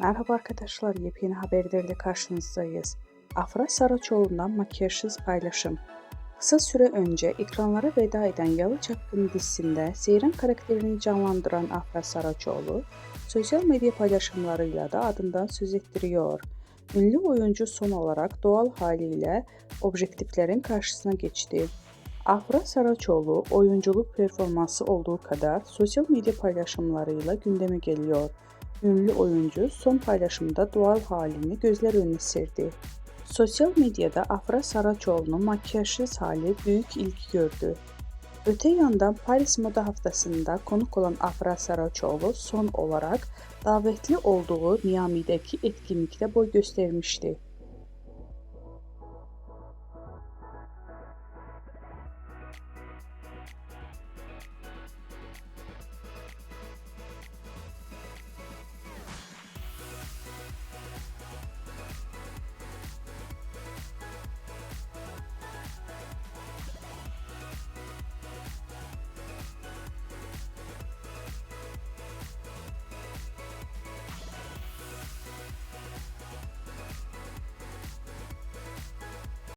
Merhaba arkadaşlar, yepyeni haberlerle karşınızdayız. Afra Saraçoğlu'ndan makyajsız paylaşım. Kısa süre önce ekranlara veda eden Yalı Çapkını dizisinde Seyran karakterini canlandıran Afra Saraçoğlu, sosyal medya paylaşımlarıyla da adından söz ettiriyor. Ünlü oyuncu son olarak doğal haliyle objektiflerin karşısına geçti. Afra Saraçoğlu oyunculuk performansı olduğu kadar sosyal medya paylaşımlarıyla gündeme geliyor. Ünlü oyuncu son paylaşımda doğal halini gözler önüne serdi. Sosyal medyada Afra Saraçoğlu'nun makyajsız hali büyük ilgi gördü. Öte yandan Paris Moda Haftası'nda konuk olan Afra Saraçoğlu son olarak davetli olduğu Miami'deki etkinlikte boy göstermişti.